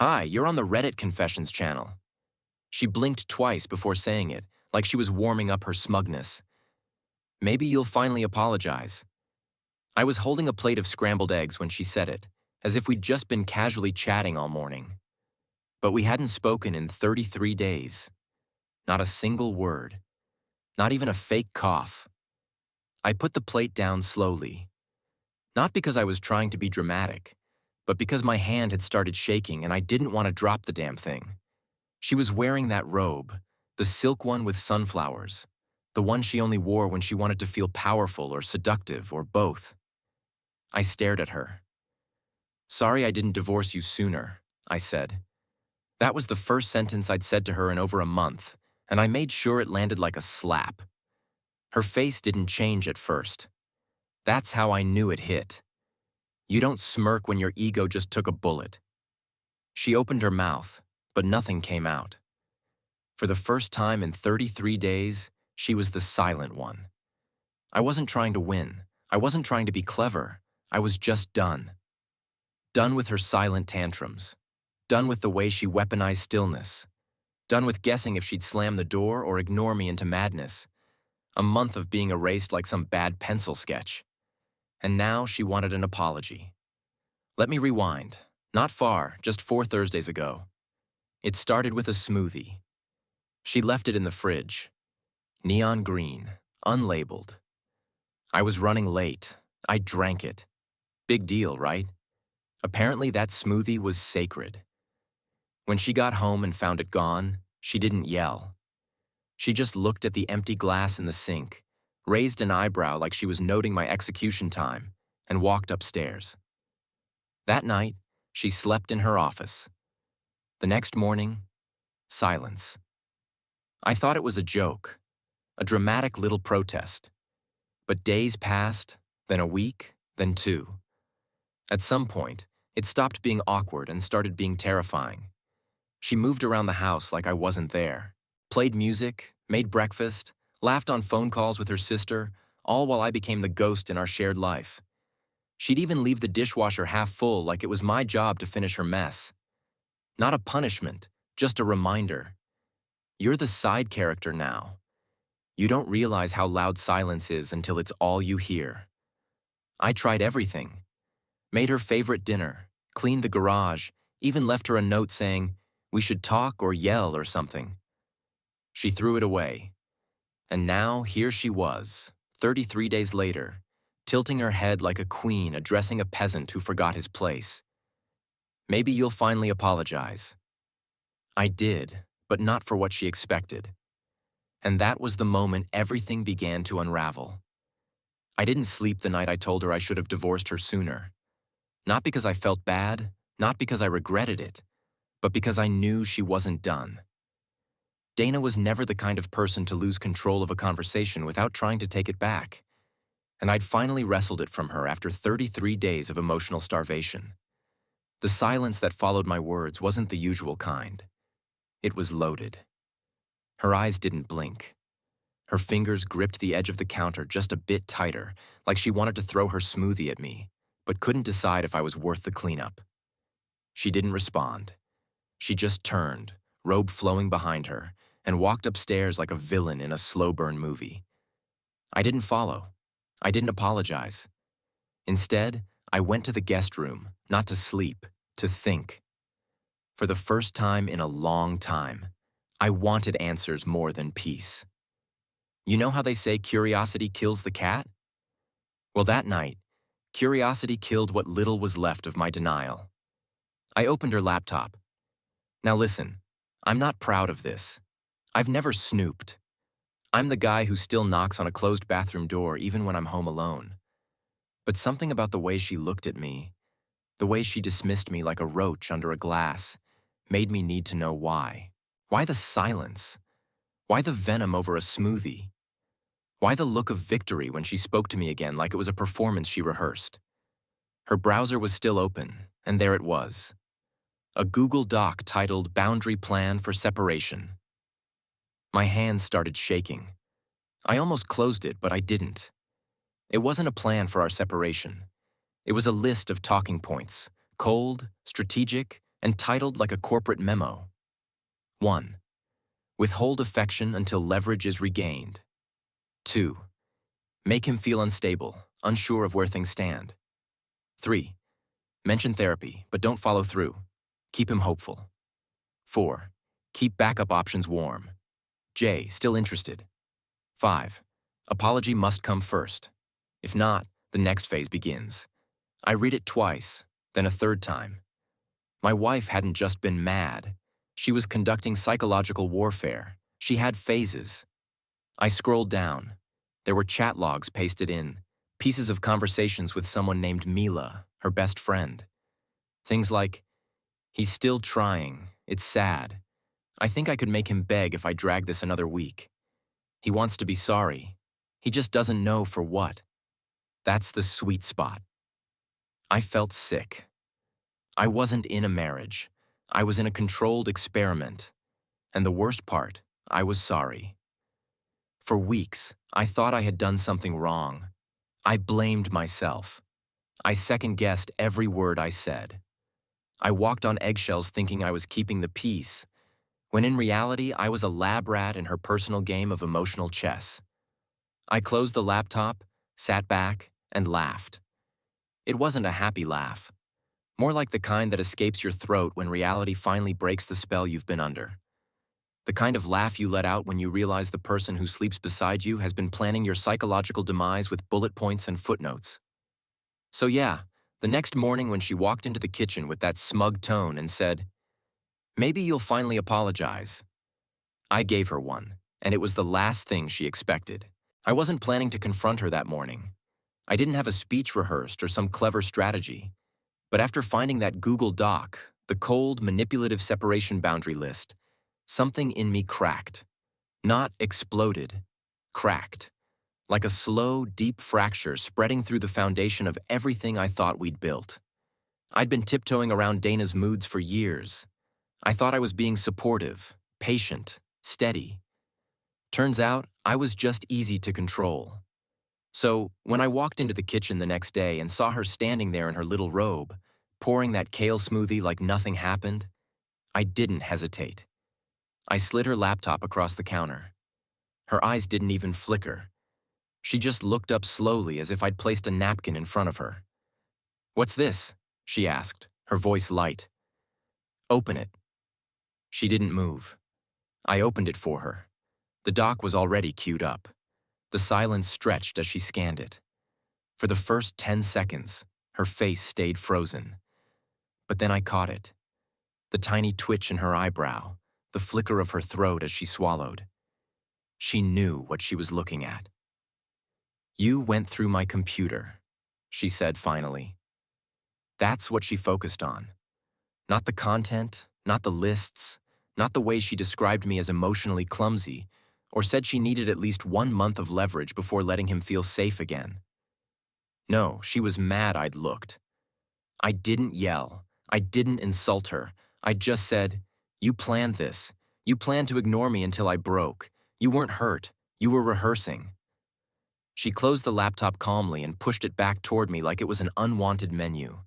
Hi, you're on the Reddit Confessions channel. She blinked twice before saying it, like she was warming up her smugness. Maybe you'll finally apologize. I was holding a plate of scrambled eggs when she said it, as if we'd just been casually chatting all morning. But we hadn't spoken in 33 days. Not a single word. Not even a fake cough. I put the plate down slowly. Not because I was trying to be dramatic, but because my hand had started shaking and I didn't want to drop the damn thing. She was wearing that robe, the silk one with sunflowers, the one she only wore when she wanted to feel powerful or seductive or both. I stared at her. "Sorry I didn't divorce you sooner," I said. That was the first sentence I'd said to her in over a month, and I made sure it landed like a slap. Her face didn't change at first. That's how I knew it hit. You don't smirk when your ego just took a bullet. She opened her mouth, but nothing came out. For the first time in 33 days, she was the silent one. I wasn't trying to win. I wasn't trying to be clever. I was just done. Done with her silent tantrums. Done with the way she weaponized stillness. Done with guessing if she'd slam the door or ignore me into madness. A month of being erased like some bad pencil sketch. And now she wanted an apology. Let me rewind. Not far, just 4 Thursdays ago. It started with a smoothie. She left it in the fridge. Neon green, unlabeled. I was running late. I drank it. Big deal, right? Apparently that smoothie was sacred. When she got home and found it gone, she didn't yell. She just looked at the empty glass in the sink, raised an eyebrow like she was noting my execution time, and walked upstairs. That night, she slept in her office. The next morning, silence. I thought it was a joke, a dramatic little protest. But days passed, then a week, then 2. At some point, it stopped being awkward and started being terrifying. She moved around the house like I wasn't there, played music, made breakfast, laughed on phone calls with her sister, all while I became the ghost in our shared life. She'd even leave the dishwasher half full like it was my job to finish her mess. Not a punishment, just a reminder. You're the side character now. You don't realize how loud silence is until it's all you hear. I tried everything. Made her favorite dinner, cleaned the garage, even left her a note saying, "We should talk or yell or something." She threw it away. And now here she was, 33 days later, tilting her head like a queen addressing a peasant who forgot his place. Maybe you'll finally apologize. I did, but not for what she expected. And that was the moment everything began to unravel. I didn't sleep the night I told her I should have divorced her sooner. Not because I felt bad, not because I regretted it, but because I knew she wasn't done. Dana was never the kind of person to lose control of a conversation without trying to take it back. And I'd finally wrestled it from her after 33 days of emotional starvation. The silence that followed my words wasn't the usual kind. It was loaded. Her eyes didn't blink. Her fingers gripped the edge of the counter just a bit tighter, like she wanted to throw her smoothie at me, but couldn't decide if I was worth the cleanup. She didn't respond. She just turned, robe flowing behind her, and walked upstairs like a villain in a slow-burn movie. I didn't follow. I didn't apologize. Instead, I went to the guest room, not to sleep, to think. For the first time in a long time, I wanted answers more than peace. You know how they say curiosity kills the cat? Well, that night, curiosity killed what little was left of my denial. I opened her laptop. Now listen, I'm not proud of this. I've never snooped. I'm the guy who still knocks on a closed bathroom door even when I'm home alone. But something about the way she looked at me, the way she dismissed me like a roach under a glass, made me need to know why. Why the silence? Why the venom over a smoothie? Why the look of victory when she spoke to me again like it was a performance she rehearsed? Her browser was still open, and there it was. A Google Doc titled Boundary Plan for Separation. My hands started shaking. I almost closed it, but I didn't. It wasn't a plan for our separation. It was a list of talking points, cold, strategic, and titled like a corporate memo. 1. Withhold affection until leverage is regained. 2. Make him feel unstable, unsure of where things stand. 3. Mention therapy, but don't follow through. Keep him hopeful. 4. Keep backup options warm. J. Still interested. 5. Apology must come first. If not, the next phase begins. I read it twice, then a third time. My wife hadn't just been mad. She was conducting psychological warfare. She had phases. I scrolled down. There were chat logs pasted in, pieces of conversations with someone named Mila, her best friend. Things like, "He's still trying. It's sad. I think I could make him beg if I drag this another week. He wants to be sorry. He just doesn't know for what." That's the sweet spot. I felt sick. I wasn't in a marriage. I was in a controlled experiment. And the worst part, I was sorry. For weeks, I thought I had done something wrong. I blamed myself. I second-guessed every word I said. I walked on eggshells thinking I was keeping the peace, when in reality I was a lab rat in her personal game of emotional chess. I closed the laptop, sat back, and laughed. It wasn't a happy laugh. More like the kind that escapes your throat when reality finally breaks the spell you've been under. The kind of laugh you let out when you realize the person who sleeps beside you has been planning your psychological demise with bullet points and footnotes. So yeah, the next morning when she walked into the kitchen with that smug tone and said, "Maybe you'll finally apologize," I gave her one, and it was the last thing she expected. I wasn't planning to confront her that morning. I didn't have a speech rehearsed or some clever strategy. But after finding that Google Doc, the cold, manipulative separation boundary list, something in me cracked. Not exploded, cracked. Like a slow, deep fracture spreading through the foundation of everything I thought we'd built. I'd been tiptoeing around Dana's moods for years. I thought I was being supportive, patient, steady. Turns out, I was just easy to control. So, when I walked into the kitchen the next day and saw her standing there in her little robe, pouring that kale smoothie like nothing happened, I didn't hesitate. I slid her laptop across the counter. Her eyes didn't even flicker. She just looked up slowly as if I'd placed a napkin in front of her. "What's this?" she asked, her voice light. "Open it." She didn't move. I opened it for her. The doc was already queued up. The silence stretched as she scanned it. For the first 10 seconds, her face stayed frozen. But then I caught it. The tiny twitch in her eyebrow, the flicker of her throat as she swallowed. She knew what she was looking at. "You went through my computer," she said finally. That's what she focused on. Not the content, not the lists, not the way she described me as emotionally clumsy, or said she needed at least 1 month of leverage before letting him feel safe again. No, she was mad I'd looked. I didn't yell. I didn't insult her. I just said, "You planned this. You planned to ignore me until I broke. You weren't hurt. You were rehearsing." She closed the laptop calmly and pushed it back toward me like it was an unwanted menu.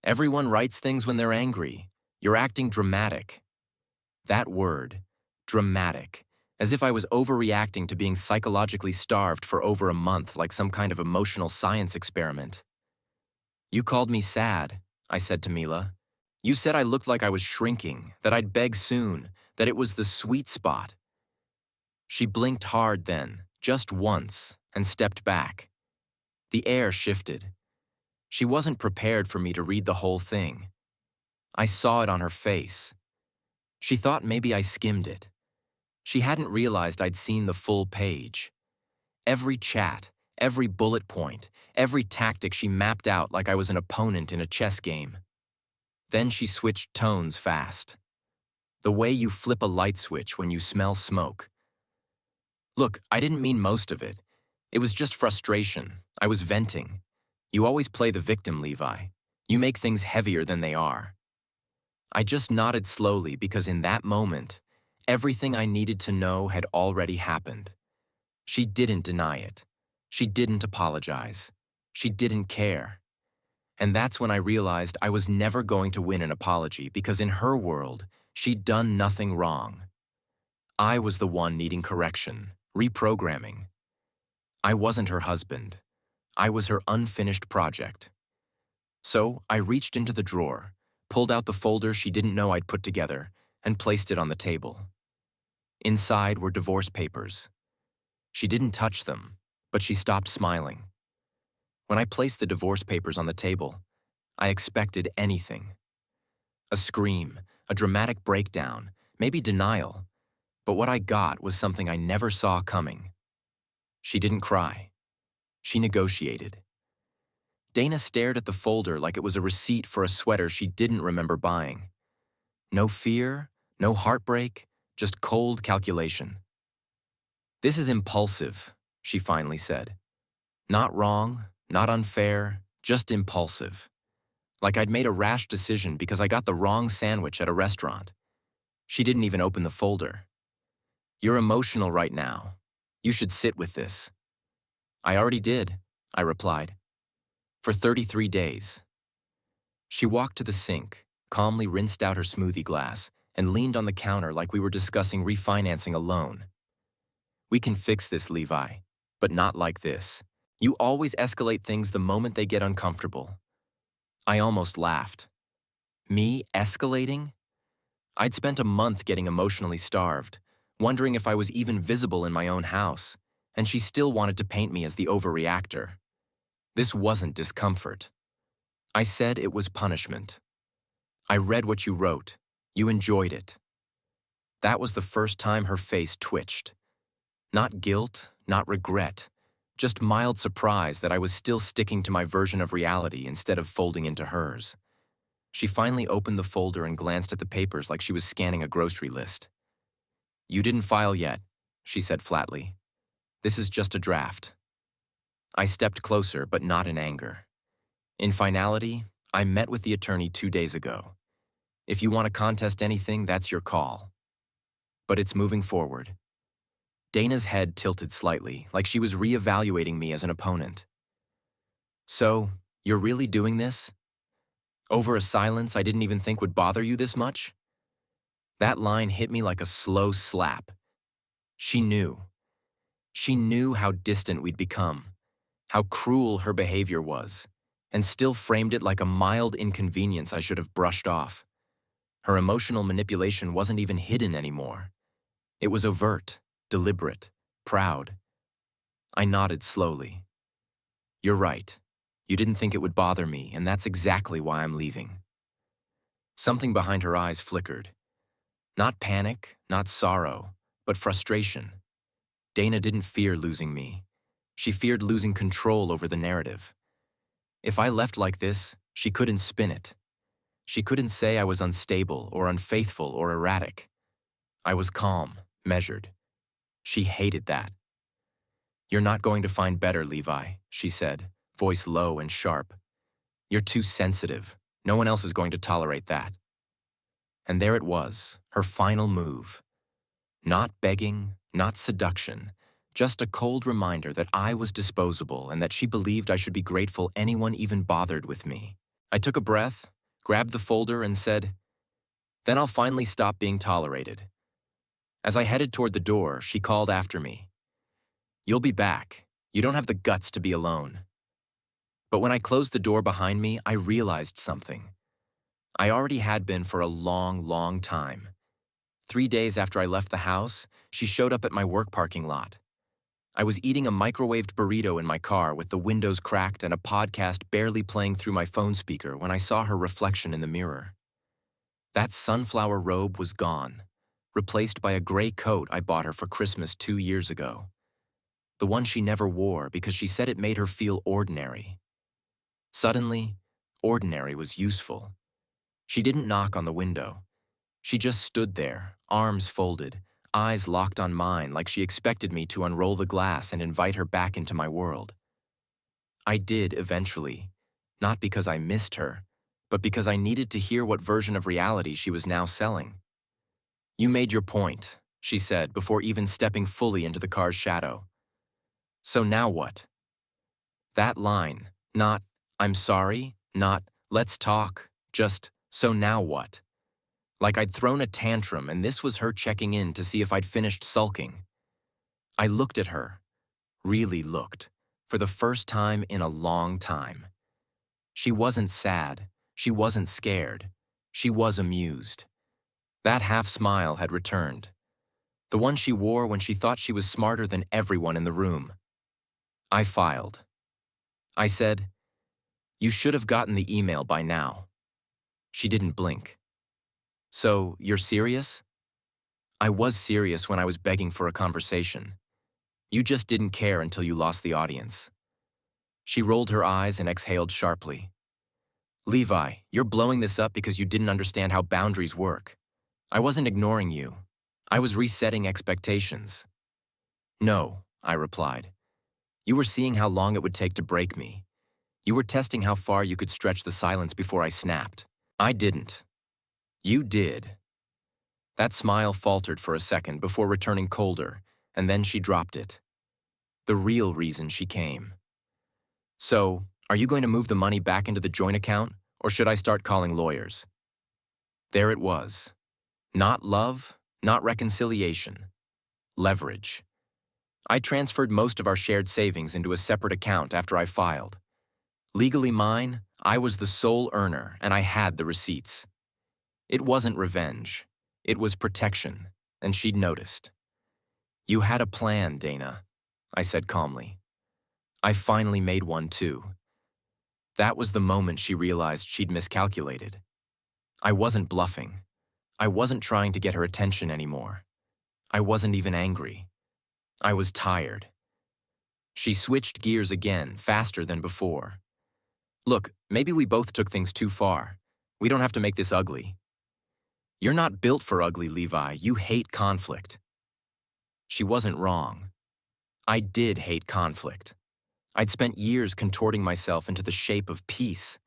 "Everyone writes things when they're angry. You're acting dramatic." That word, dramatic. As if I was overreacting to being psychologically starved for over a month like some kind of emotional science experiment. "You called me sad," I said to Mila. "You said I looked like I was shrinking, that I'd beg soon, that it was the sweet spot." She blinked hard then, just once, and stepped back. The air shifted. She wasn't prepared for me to read the whole thing. I saw it on her face. She thought maybe I skimmed it. She hadn't realized I'd seen the full page. Every chat, every bullet point, every tactic she mapped out like I was an opponent in a chess game. Then she switched tones fast. The way you flip a light switch when you smell smoke. "Look, I didn't mean most of it. It was just frustration. I was venting. You always play the victim, Levi. You make things heavier than they are." I just nodded slowly because in that moment, everything I needed to know had already happened. She didn't deny it. She didn't apologize. She didn't care. And that's when I realized I was never going to win an apology because in her world, she'd done nothing wrong. I was the one needing correction, reprogramming. I wasn't her husband. I was her unfinished project. So I reached into the drawer, pulled out the folder she didn't know I'd put together, and placed it on the table. Inside were divorce papers. She didn't touch them, but she stopped smiling. When I placed the divorce papers on the table, I expected anything. A scream, a dramatic breakdown, maybe denial, but what I got was something I never saw coming. She didn't cry. She negotiated. Dana stared at the folder like it was a receipt for a sweater she didn't remember buying. No fear, no heartbreak, just cold calculation. "This is impulsive," she finally said. "Not wrong, not unfair, just impulsive. Like I'd made a rash decision because I got the wrong sandwich at a restaurant." She didn't even open the folder. "You're emotional right now. You should sit with this." "I already did," I replied. "For 33 days. She walked to the sink, calmly rinsed out her smoothie glass, and leaned on the counter like we were discussing refinancing a loan. "We can fix this, Levi, but not like this. You always escalate things the moment they get uncomfortable." I almost laughed. Me escalating? I'd spent a month getting emotionally starved, wondering if I was even visible in my own house, and she still wanted to paint me as the overreactor. This wasn't discomfort. I said it was punishment. "I read what you wrote. You enjoyed it." That was the first time her face twitched. Not guilt, not regret, just mild surprise that I was still sticking to my version of reality instead of folding into hers. She finally opened the folder and glanced at the papers like she was scanning a grocery list. "You didn't file yet," she said flatly. "This is just a draft." I stepped closer, but not in anger. "In finality, I met with the attorney 2 days ago. If you want to contest anything, that's your call. But it's moving forward." Dana's head tilted slightly, like she was reevaluating me as an opponent. "So, you're really doing this? Over a silence I didn't even think would bother you this much?" That line hit me like a slow slap. She knew. She knew how distant we'd become, how cruel her behavior was, and still framed it like a mild inconvenience I should have brushed off. Her emotional manipulation wasn't even hidden anymore. It was overt, deliberate, proud. I nodded slowly. "You're right. You didn't think it would bother me, and that's exactly why I'm leaving." Something behind her eyes flickered. Not panic, not sorrow, but frustration. Dana didn't fear losing me. She feared losing control over the narrative. If I left like this, she couldn't spin it. She couldn't say I was unstable or unfaithful or erratic. I was calm, measured. She hated that. "You're not going to find better, Levi," she said, voice low and sharp. "You're too sensitive. No one else is going to tolerate that." And there it was, her final move. Not begging, not seduction, just a cold reminder that I was disposable and that she believed I should be grateful anyone even bothered with me. I took a breath, grabbed the folder, and said, "Then I'll finally stop being tolerated." As I headed toward the door, she called after me. "You'll be back. You don't have the guts to be alone." But when I closed the door behind me, I realized something. I already had been for a long, long time. 3 days after I left the house, she showed up at my work parking lot. I was eating a microwaved burrito in my car with the windows cracked and a podcast barely playing through my phone speaker when I saw her reflection in the mirror. That sunflower robe was gone, replaced by a gray coat I bought her for Christmas 2 years ago. The one she never wore because she said it made her feel ordinary. Suddenly, ordinary was useful. She didn't knock on the window. She just stood there, arms folded, eyes locked on mine like she expected me to unroll the glass and invite her back into my world. I did eventually, not because I missed her, but because I needed to hear what version of reality she was now selling. "You made your point," she said before even stepping fully into the car's shadow. "So now what?" That line, not "I'm sorry," Not, let's talk, just, so now what? Like I'd thrown a tantrum and this was her checking in to see if I'd finished sulking. I looked at her, really looked, for the first time in a long time. She wasn't sad, she wasn't scared, she was amused. That half-smile had returned. The one she wore when she thought she was smarter than everyone in the room. I filed. I said, "You should have gotten the email by now." She didn't blink. "So, you're serious?" I was serious when I was begging for a conversation. You just didn't care until you lost the audience. She rolled her eyes and exhaled sharply. "Levi, you're blowing this up because you didn't understand how boundaries work. I wasn't ignoring you. I was resetting expectations." "No," I replied. "You were seeing how long it would take to break me. You were testing how far you could stretch the silence before I snapped. I didn't. You did." That smile faltered for a second before returning colder, and then she dropped it. The real reason she came. "So, are you going to move the money back into the joint account, or should I start calling lawyers?" There it was. Not love, not reconciliation. Leverage. I transferred most of our shared savings into a separate account after I filed. Legally mine, I was the sole earner, and I had the receipts. It wasn't revenge. It was protection, and she'd noticed. "You had a plan, Dana," I said calmly. "I finally made one too." That was the moment she realized she'd miscalculated. I wasn't bluffing. I wasn't trying to get her attention anymore. I wasn't even angry. I was tired. She switched gears again, faster than before. "Look, maybe we both took things too far. We don't have to make this ugly." "You're not built for ugly, Levi. You hate conflict." She wasn't wrong. I did hate conflict. I'd spent years contorting myself into the shape of peace.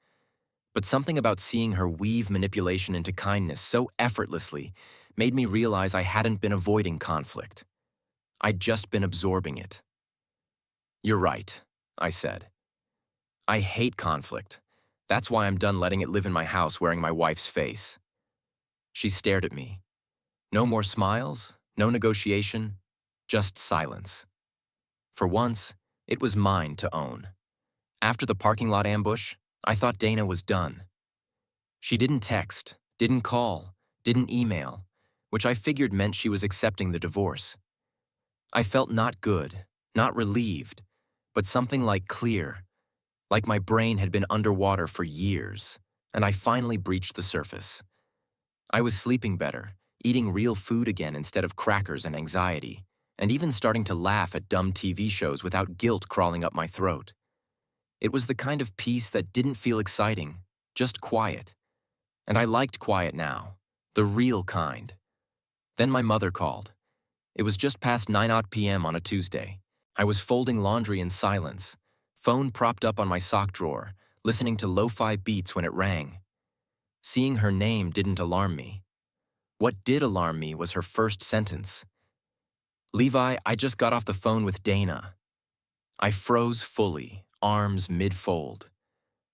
But something about seeing her weave manipulation into kindness so effortlessly made me realize I hadn't been avoiding conflict. I'd just been absorbing it. "You're right," I said. "I hate conflict. That's why I'm done letting it live in my house wearing my wife's face." She stared at me. No more smiles, no negotiation, just silence. For once, it was mine to own. After the parking lot ambush, I thought Dana was done. She didn't text, didn't call, didn't email, which I figured meant she was accepting the divorce. I felt not good, not relieved, but something like clear, like my brain had been underwater for years, and I finally breached the surface. I was sleeping better, eating real food again instead of crackers and anxiety, and even starting to laugh at dumb TV shows without guilt crawling up my throat. It was the kind of peace that didn't feel exciting, just quiet. And I liked quiet now, the real kind. Then my mother called. It was just past 9 p.m. on a Tuesday. I was folding laundry in silence, phone propped up on my sock drawer, listening to lo-fi beats when it rang. Seeing her name didn't alarm me. What did alarm me was her first sentence. "Levi, I just got off the phone with Dana." I froze fully, arms mid-fold.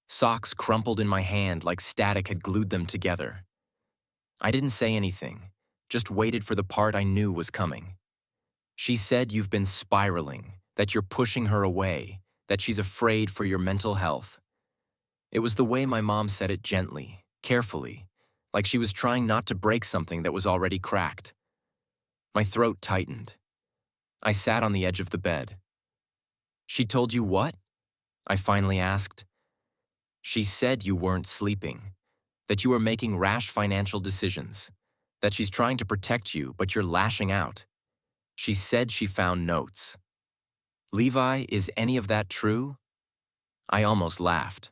Socks crumpled in my hand like static had glued them together. I didn't say anything, just waited for the part I knew was coming. "She said you've been spiraling, that you're pushing her away, that she's afraid for your mental health." It was the way my mom said it gently, carefully, like she was trying not to break something that was already cracked. My throat tightened. I sat on the edge of the bed. "She told you what?" I finally asked. "She said you weren't sleeping, that you were making rash financial decisions, that she's trying to protect you, but you're lashing out. She said she found notes." "Levi, is any of that true?" I almost laughed.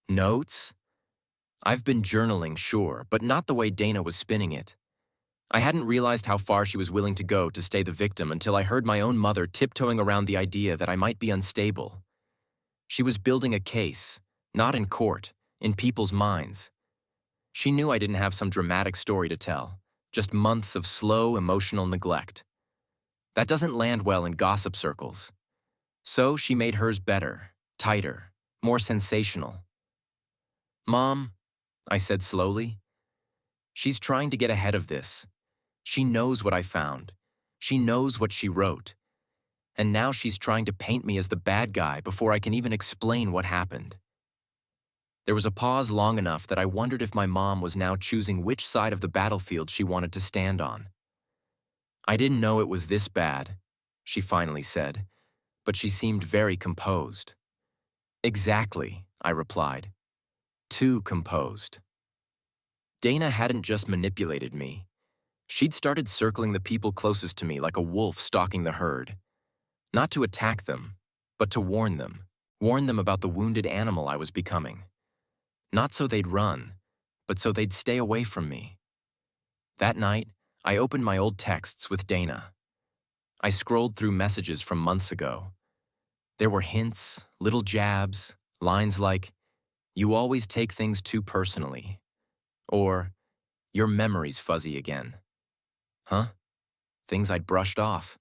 "Notes? I've been journaling, sure, but not the way Dana was spinning it." I hadn't realized how far she was willing to go to stay the victim until I heard my own mother tiptoeing around the idea that I might be unstable. She was building a case, not in court, in people's minds. She knew I didn't have some dramatic story to tell, just months of slow, emotional neglect. That doesn't land well in gossip circles. So she made hers better, tighter, more sensational. Mom, I said slowly, she's trying to get ahead of this. She knows what I found. She knows what she wrote. And now she's trying to paint me as the bad guy before I can even explain what happened. There was a pause long enough that I wondered if my mom was now choosing which side of the battlefield she wanted to stand on. I didn't know it was this bad, she finally said, but she seemed very composed. Exactly, I replied. Too composed. Dana hadn't just manipulated me. She'd started circling the people closest to me like a wolf stalking the herd. Not to attack them, but to warn them about the wounded animal I was becoming. Not so they'd run, but so they'd stay away from me. That night, I opened my old texts with Dana. I scrolled through messages from months ago. There were hints, little jabs, lines like, "You always take things too personally," or, "Your memory's fuzzy again." Huh? Things I'd brushed off.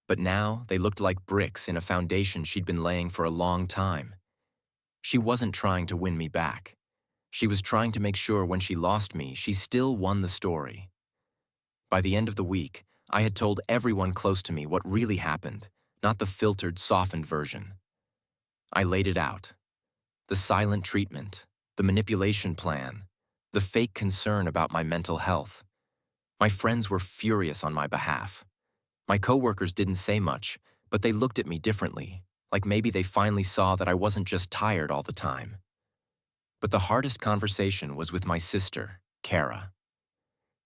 But now they looked like bricks in a foundation she'd been laying for a long time. She wasn't trying to win me back. She was trying to make sure when she lost me, she still won the story. By the end of the week, I had told everyone close to me what really happened, not the filtered, softened version. I laid it out. The silent treatment, the manipulation plan, the fake concern about my mental health. My friends were furious on my behalf. My coworkers didn't say much, but they looked at me differently, like maybe they finally saw that I wasn't just tired all the time. But the hardest conversation was with my sister, Kara.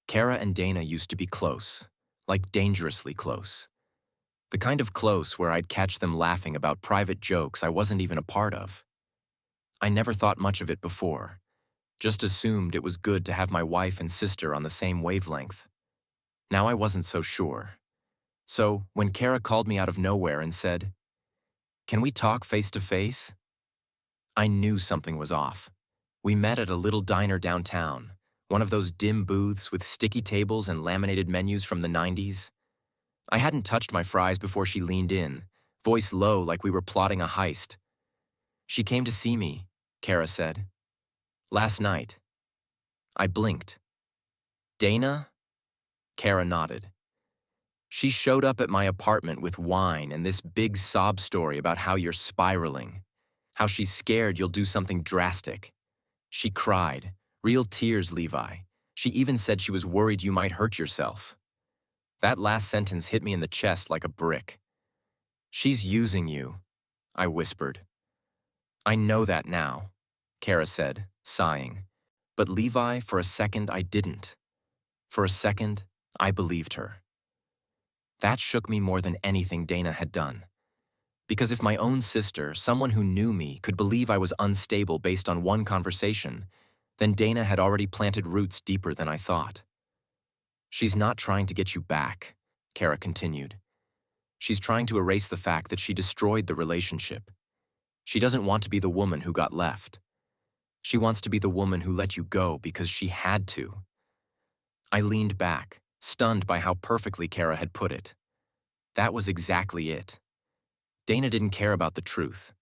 Kara and Dana used to be close, like dangerously close. The kind of close where I'd catch them laughing about private jokes I wasn't even a part of. I never thought much of it before, just assumed it was good to have my wife and sister on the same wavelength. Now I wasn't so sure. So when Kara called me out of nowhere and said, "Can we talk face to face?" I knew something was off. We met at a little diner downtown, one of those dim booths with sticky tables and laminated menus from the 90s. I hadn't touched my fries before she leaned in, voice low like we were plotting a heist. "She came to see me," Kara said. "Last night." I blinked. "Dana?" Kara nodded. "She showed up at my apartment with wine and this big sob story about how you're spiraling, how she's scared you'll do something drastic. She cried, real tears, Levi. She even said she was worried you might hurt yourself." That last sentence hit me in the chest like a brick. "She's using you," I whispered. "I know that now," Kara said, sighing. But Levi, for a second, I didn't. For a second, I believed her. That shook me more than anything Dana had done. Because if my own sister, someone who knew me, could believe I was unstable based on one conversation, then Dana had already planted roots deeper than I thought. "She's not trying to get you back," Kara continued. "She's trying to erase the fact that she destroyed the relationship. She doesn't want to be the woman who got left. She wants to be the woman who let you go because she had to." I leaned back, stunned by how perfectly Kara had put it. That was exactly it. Dana didn't care about the truth.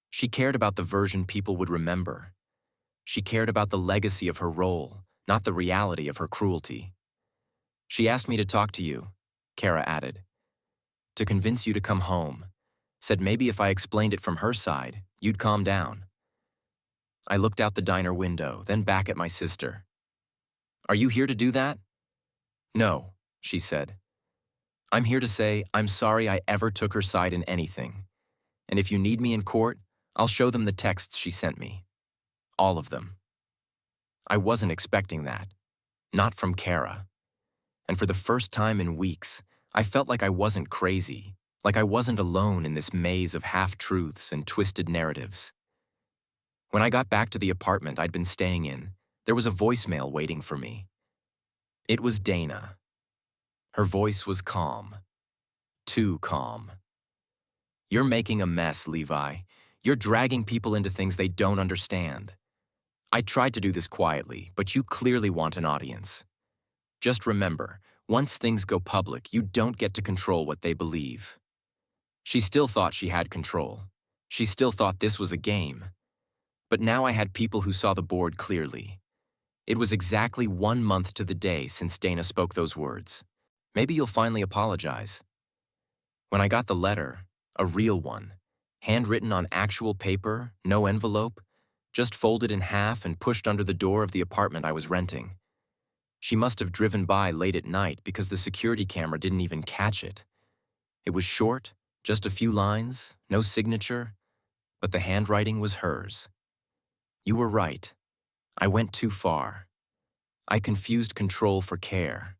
She cared about the version people would remember. She cared about the legacy of her role, not the reality of her cruelty. "She asked me to talk to you," Kara added. "To convince you to come home. Said maybe if I explained it from her side, you'd calm down." I looked out the diner window, then back at my sister. "Are you here to do that?" "No," she said. "I'm here to say I'm sorry I ever took her side in anything. And if you need me in court, I'll show them the texts she sent me. All of them." I wasn't expecting that. Not from Kara. And for the first time in weeks, I felt like I wasn't crazy, like I wasn't alone in this maze of half-truths and twisted narratives. When I got back to the apartment I'd been staying in, there was a voicemail waiting for me. It was Dana. Her voice was calm. Too calm. "You're making a mess, Levi. You're dragging people into things they don't understand. I tried to do this quietly, but you clearly want an audience. Just remember, once things go public, you don't get to control what they believe." She still thought she had control. She still thought this was a game. But now I had people who saw the board clearly. It was exactly 1 month to the day since Dana spoke those words. Maybe you'll finally apologize. When I got the letter, a real one, handwritten on actual paper, no envelope, just folded in half and pushed under the door of the apartment I was renting. She must have driven by late at night because the security camera didn't even catch it. It was short, just a few lines, no signature, but the handwriting was hers. You were right. I went too far. I confused control for care.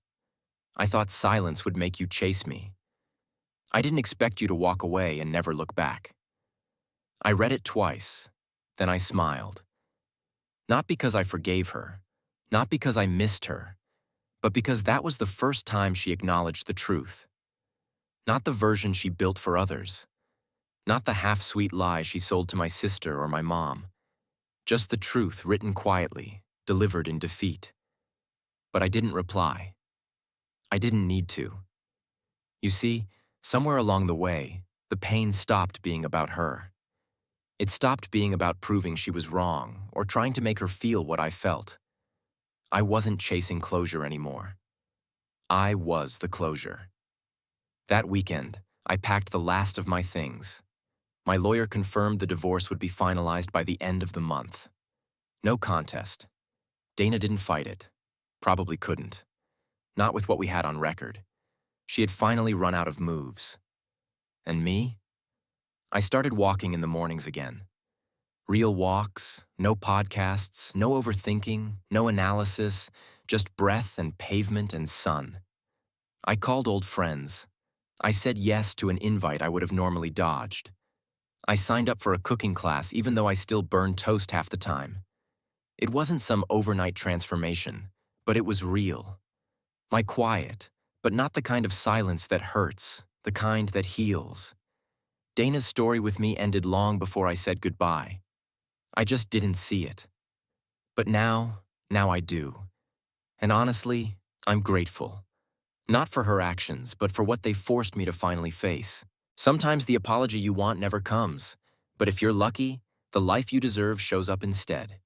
I thought silence would make you chase me. I didn't expect you to walk away and never look back. I read it twice, then I smiled. Not because I forgave her, not because I missed her, but because that was the first time she acknowledged the truth. Not the version she built for others. Not the half-sweet lie she sold to my sister or my mom. Just the truth written quietly, delivered in defeat. But I didn't reply. I didn't need to. You see, somewhere along the way, the pain stopped being about her. It stopped being about proving she was wrong or trying to make her feel what I felt. I wasn't chasing closure anymore. I was the closure. That weekend, I packed the last of my things. My lawyer confirmed the divorce would be finalized by the end of the month. No contest. Dana didn't fight it. Probably couldn't. Not with what we had on record. She had finally run out of moves. And me? I started walking in the mornings again. Real walks, no podcasts, no overthinking, no analysis, just breath and pavement and sun. I called old friends. I said yes to an invite I would have normally dodged. I signed up for a cooking class even though I still burned toast half the time. It wasn't some overnight transformation, but it was real. My quiet, but not the kind of silence that hurts, the kind that heals. Dana's story with me ended long before I said goodbye. I just didn't see it. But now I do. And honestly, I'm grateful. Not for her actions, but for what they forced me to finally face. Sometimes the apology you want never comes, but if you're lucky, the life you deserve shows up instead.